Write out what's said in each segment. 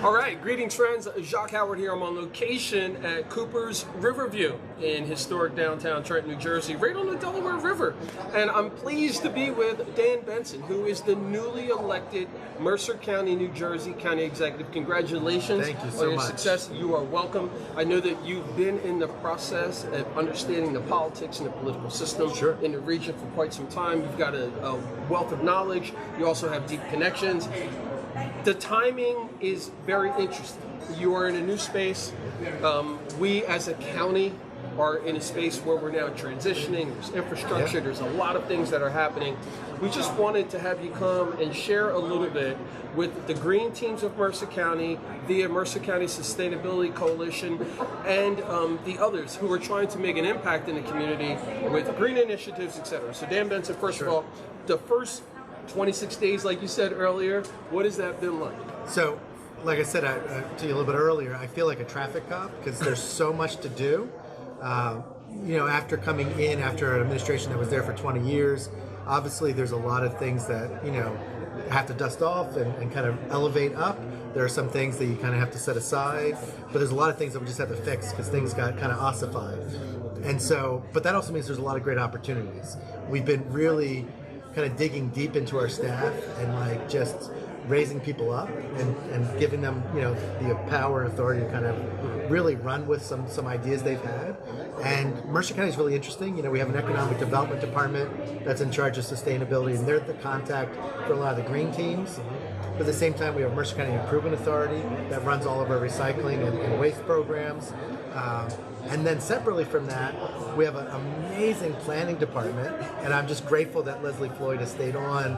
All right, greetings friends. Jacque Howard here. I'm on location at Cooper's Riverview in historic downtown Trenton, New Jersey, right on the Delaware River. And I'm pleased to be with Dan Benson, who is the newly elected Mercer County, New Jersey County Executive. Congratulations Thank you so on your much. success. You are welcome. I know that you've been in the process of understanding the politics and the political system in the region for quite some time. You've got a wealth of knowledge. You also have deep connections. The timing is very interesting. You are in a new space. We as a county are in a space where we're now transitioning. There's infrastructure, there's a lot of things that are happening. We just wanted to have you come and share a little bit with the green teams of Mercer County, via Mercer County Sustainability Coalition, and the others who are trying to make an impact in the community with green initiatives, etc. So Dan Benson, first of all, the first 26 days, like you said earlier, what has that been like? So, like I said to you a little bit earlier, I feel like a traffic cop because there's so much to do. After coming in after an administration that was there for 20 years, obviously there's a lot of things that, have to dust off and kind of elevate up. There are some things that you kind of have to set aside, but there's a lot of things that we just have to fix because things got kind of ossified. And so, but that also means there's a lot of great opportunities. We've been really kind of digging deep into our staff and just raising people up and giving them the power and authority to kind of really run with some ideas they've had. And Mercer County is really interesting. We have an economic development department that's in charge of sustainability, and they're the contact for a lot of the green teams. But at the same time, we have Mercer County Improvement Authority that runs all of our recycling and waste programs. And then separately from that, we have an amazing planning department, and I'm just grateful that Leslie Floyd has stayed on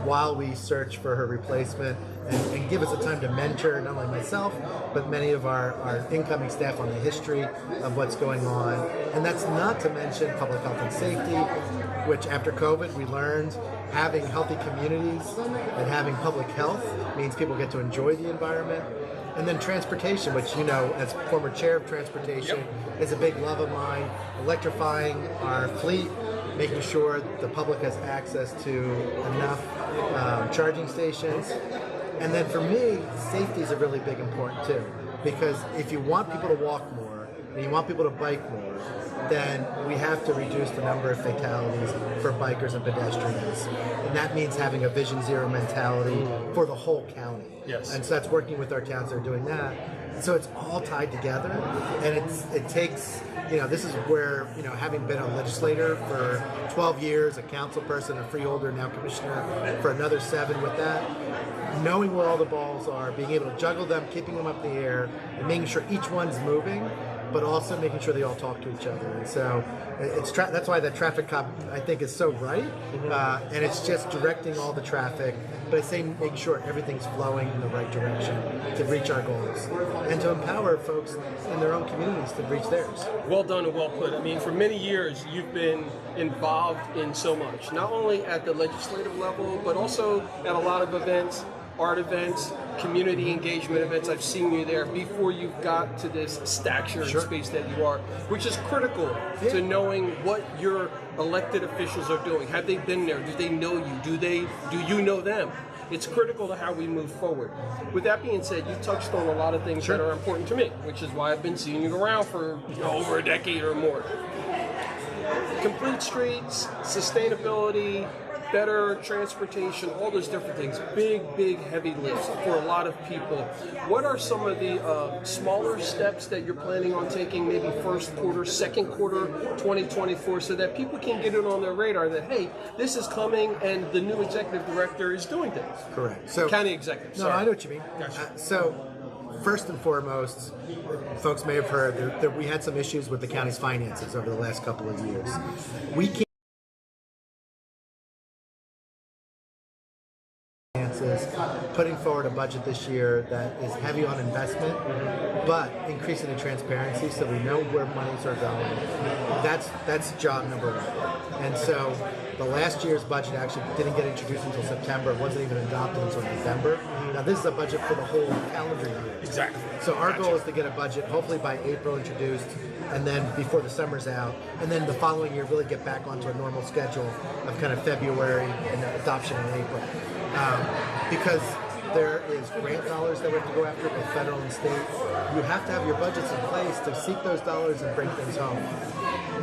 while we search for her replacement and give us the time to mentor not only myself, but many of our incoming staff on the history of what's going on. And that's not to mention public health and safety, which after COVID we learned having healthy communities and having public health means people get to enjoy the environment. And then transportation, which as former chair of transportation, is a big love of mine. Electrifying our fleet, making sure the public has access to enough charging stations. And then for me, safety is a really big important too. Because if you want people to walk more, and you want people to bike more, then we have to reduce the number of fatalities for bikers and pedestrians. And that means having a Vision Zero mentality for the whole county. Yes. And so that's working with our towns that are doing that. So it's all tied together, and it takes, this is where, having been a legislator for 12 years, a council person, a freeholder, now commissioner for another 7 with that, knowing where all the balls are, being able to juggle them, keeping them up in the air, and making sure each one's moving, but also making sure they all talk to each other. And so that's why that traffic cop, I think, is so right. And it's just directing all the traffic, but it's saying making sure everything's flowing in the right direction to reach our goals and to empower folks in their own communities to reach theirs. Well done and well put. I mean, for many years, you've been involved in so much, not only at the legislative level, but also at a lot of events, art events, community engagement events. I've seen you there before you got to this stature and space that you are, which is critical to knowing what your elected officials are doing. Have they been there? Do they know you? Do you know them? It's critical to how we move forward. With that being said, you touched on a lot of things that are important to me, which is why I've been seeing you around for over a decade or more. Complete streets, sustainability, better transportation, all those different things. Big, heavy lifts for a lot of people. What are some of the smaller steps that you're planning on taking, maybe first quarter, second quarter 2024, so that people can get it on their radar that, hey, this is coming and the new executive director is doing things? Correct. So County executive. No, I know what you mean. Gotcha. So first and foremost, folks may have heard that we had some issues with the county's finances over the last couple of years. We can't putting forward a budget this year that is heavy on investment, but increasing the transparency so we know where monies are going. That's job number one. And so the last year's budget actually didn't get introduced until September. It wasn't even adopted until November. Now this is a budget for the whole calendar year. Exactly. So our goal is to get a budget hopefully by April introduced, and then before the summer's out, and then the following year really get back onto a normal schedule of kind of February and adoption in April. Because There is grant dollars that we have to go after, both federal and state. You have to have your budgets in place to seek those dollars and bring things home.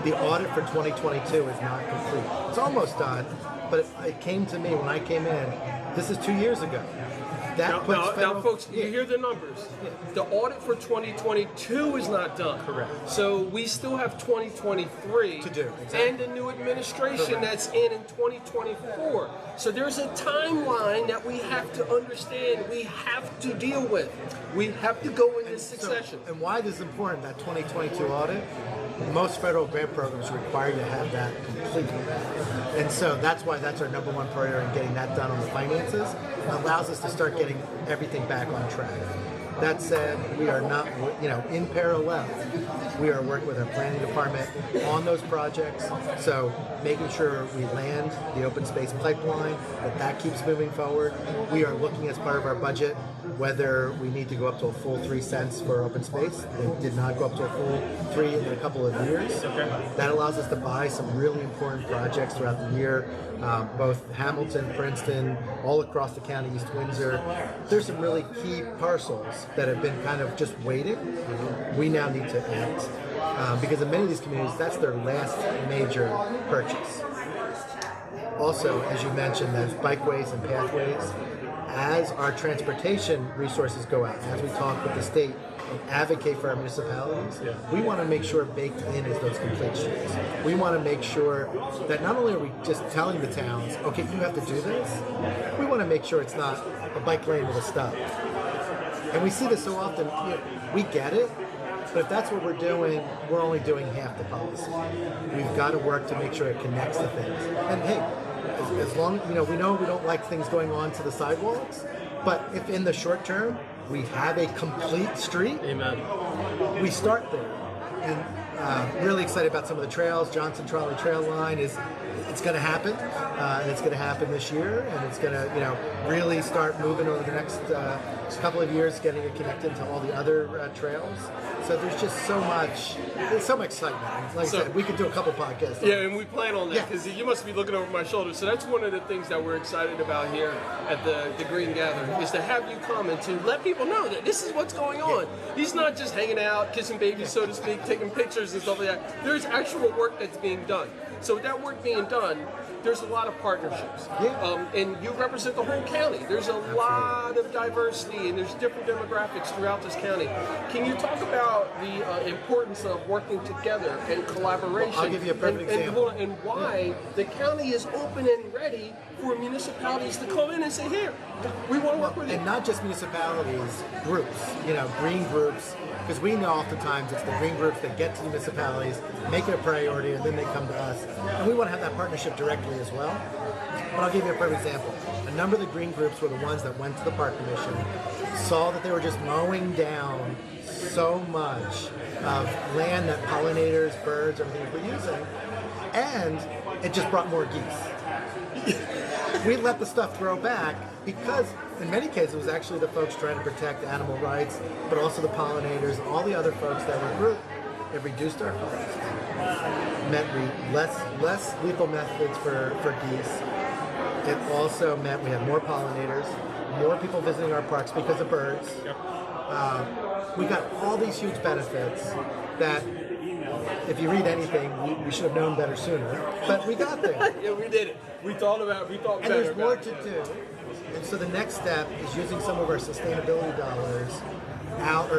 The audit for 2022 is not complete. It's almost done, but it came to me when I came in. This is 2 years ago. Now, folks, you hear the numbers. The audit for 2022 is not done. Correct. So we still have 2023 to do, exactly. And a new administration that's in 2024. So there's a timeline that we have to understand. We have to deal with. We have to go in this succession. And why this is important, that 2022 audit, most federal grant programs require you to have that complete. And so that's why that's our number one priority in getting that done on the finances. It allows us to start getting everything back on track. That said, we are not, in parallel, we are working with our planning department on those projects. So making sure we land the open space pipeline, that keeps moving forward. We are looking as part of our budget whether we need to go up to a full 3 cents for open space. We did not go up to a full 3 in a couple of years. Okay. That allows us to buy some really important projects throughout the year, both Hamilton, Princeton, all across the county, East Windsor. There's some really key parcels that have been kind of just waiting. We now need to act because in many of these communities, that's their last major purchase. Also, as you mentioned, there's bikeways and pathways. As our transportation resources go out, as we talk with the state and advocate for our municipalities, we want to make sure baked in is those complete streets. We want to make sure that not only are we just telling the towns, okay, you have to do this, we want to make sure it's not a bike lane with a stop. And we see this so often, we get it, but if that's what we're doing, we're only doing half the policy. We've got to work to make sure it connects to things. And hey, as long, we know we don't like things going on to the sidewalks, but if in the short term we have a complete street, amen, we start there. And really excited about some of the trails. Johnson Trolley Trail Line it's going to happen, and it's going to happen this year, and it's going to really start moving over the next couple of years, getting it connected to all the other trails. So there's just so much excitement. Like I said, we could do a couple podcasts. Yeah, and we plan on that because you must be looking over my shoulder. So that's one of the things that we're excited about here at the Green Gathering is to have you come and to let people know that this is what's going on. He's not just hanging out, kissing babies, so to speak, taking pictures and stuff like that. There's actual work that's being done. So with that work being done, there's a lot of partnerships. And you represent the whole county. There's a lot of diversity and there's different demographics throughout this county. Can you talk about the importance of working together and collaboration? I'll give you a perfect example. And why the county is open and ready for municipalities to come in and say, here, we want to work with you. And not just municipalities, groups, green groups. Because we know oftentimes it's the green groups that get to the municipalities, make it a priority, and then they come to us. And we want to have that partnership directly as well. But I'll give you a perfect example. A number of the green groups were the ones that went to the Park Commission, saw that they were just mowing down so much of land that pollinators, birds, everything were using, and it just brought more geese. We let the stuff grow back because in many cases it was actually the folks trying to protect animal rights, but also the pollinators and all the other folks that were grouped. It reduced our costs, meant less lethal methods for geese. It also meant we had more pollinators, more people visiting our parks because of birds. We got all these huge benefits that if you read anything, we should have known better sooner, but we got there. Yeah, we did it. We thought and better. There's more to do. And so the next step is using some of our sustainability dollars out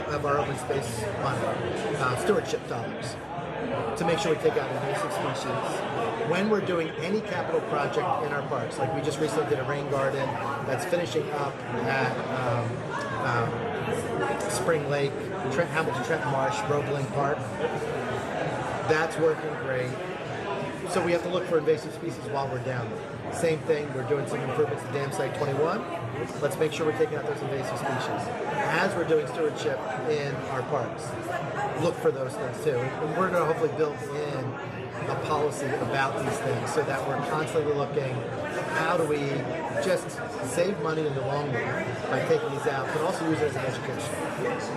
of our open space money, stewardship dollars, to make sure we take out invasive species. When we're doing any capital project in our parks, like we just recently did a rain garden that's finishing up at Spring Lake, Hamilton Trenton Marsh, Roebling Park, that's working great. So we have to look for invasive species while we're down there. Same thing, we're doing some improvements to Dam Site 21. Let's make sure we're taking out those invasive species. As we're doing stewardship in our parks, look for those things too. And we're going to hopefully build in a policy about these things so that we're constantly looking, how do we just save money in the long run by taking these out, but also use it as an education.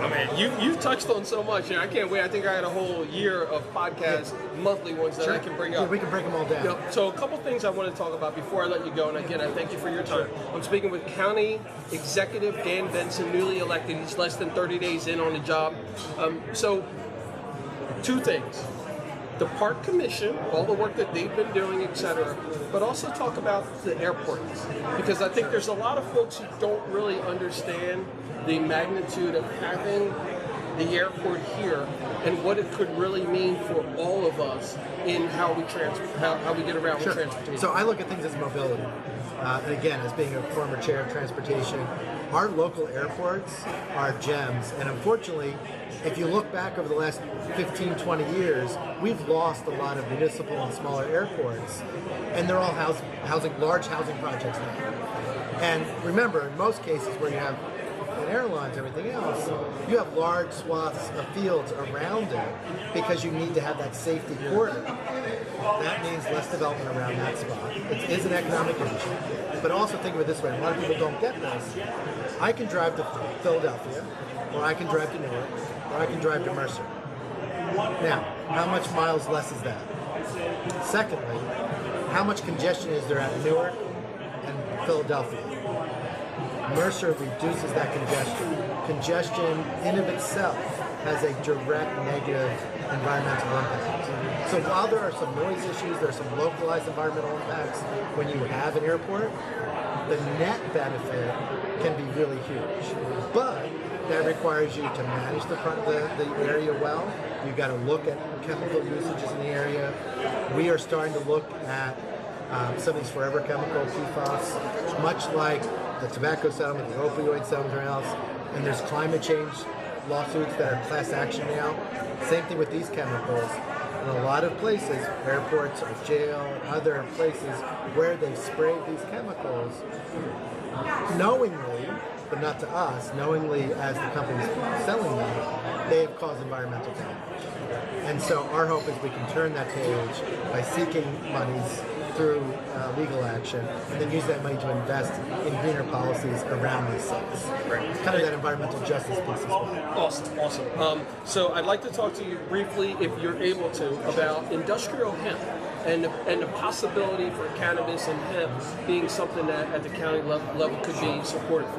I mean, you've touched on so much, and I can't wait. I think I had a whole year of podcasts, monthly ones that I can bring up. Yeah, we can break them all down. So a couple things I want to talk about before I let you go, and again, I thank you for your time. I'm speaking with County Executive Dan Benson, newly elected. He's less than 30 days in on the job. So, two things. The Park Commission, all the work that they've been doing, etc., but also talk about the airports, because I think there's a lot of folks who don't really understand the magnitude of having the airport here and what it could really mean for all of us in how we how we get around with transportation. So I look at things as mobility, and again, as being a former chair of transportation, our local airports are gems, and unfortunately, if you look back over the last 15, 20 years, we've lost a lot of municipal and smaller airports, and they're all housing large housing projects now. And remember, in most cases where you have airlines, everything else, you have large swaths of fields around it because you need to have that safety corridor. That means less development around that spot. It is an economic engine. But also think of it this way, a lot of people don't get this. I can drive to Philadelphia, or I can drive to Newark, or I can drive to Mercer. Now, how much miles less is that? Secondly, how much congestion is there at Newark and Philadelphia? Mercer reduces that congestion. Congestion in of itself has a direct negative environmental impact. So while there are some noise issues, there are some localized environmental impacts when you have an airport, the net benefit can be really huge. But that requires you to manage the area well. You've got to look at chemical usages in the area. We are starting to look at some of these forever chemical PFAS, much like the tobacco settlement, the opioid settlement, or else, and there's climate change lawsuits that are class action now. Same thing with these chemicals. In a lot of places, airports or jail, other places where they've sprayed these chemicals, knowingly, but not to us, knowingly as the companies selling them, they have caused environmental damage. And so our hope is we can turn that page by seeking monies through legal action, and then use that money to invest in greener policies around these sites. Right. Kind of that environmental justice piece as well. Awesome. So I'd like to talk to you briefly, if you're able to, about industrial hemp and the possibility for cannabis and hemp being something that at the county level could be supported.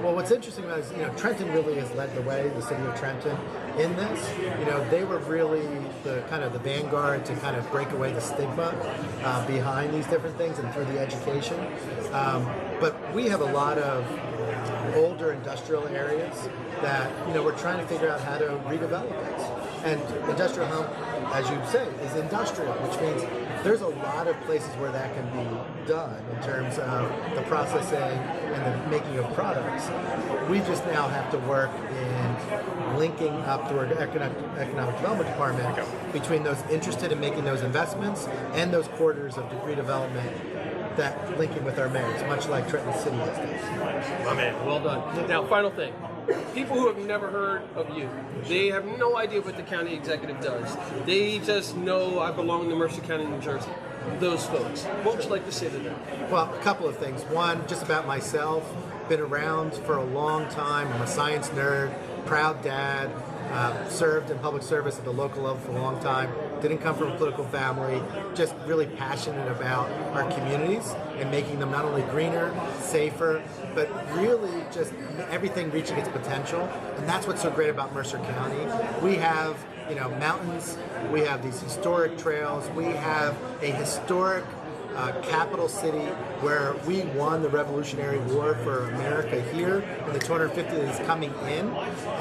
Well, what's interesting about it is, Trenton really has led the way, the city of Trenton, in this. They were really the vanguard to kind of break away the stigma behind these different things and through the education. But we have a lot of older industrial areas that, we're trying to figure out how to redevelop it. And industrial hemp, as you say, is industrial, which means there's a lot of places where that can be done in terms of the processing and the making of products. We just now have to work in linking up through our economic development department between those interested in making those investments and those corridors of redevelopment, that linking with our mayors, much like Trenton City has done. My man, well done. Now, final thing. People who have never heard of you, they have no idea what the county executive does. They just know I belong to Mercer County, New Jersey. Those folks. What would you like to say to them? Well, a couple of things. One, just about myself. Been around for a long time. I'm a science nerd, proud dad. Served in public service at the local level for a long time. Didn't come from a political family. Just really passionate about our communities and making them not only greener, safer, but really just everything reaching its potential. And that's what's so great about Mercer County. We have, mountains. We have these historic trails. We have a historic capital city where we won the Revolutionary War for America here, and the 250th is coming in.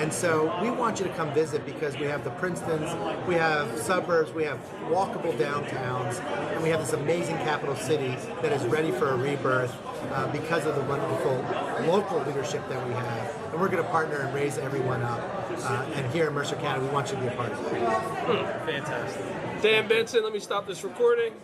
And so we want you to come visit because we have the Princetons, we have suburbs, we have walkable downtowns, and we have this amazing capital city that is ready for a rebirth because of the wonderful local leadership that we have. And we're going to partner and raise everyone up. And here in Mercer County, we want you to be a part of it. Fantastic. Dan Benson, let me stop this recording.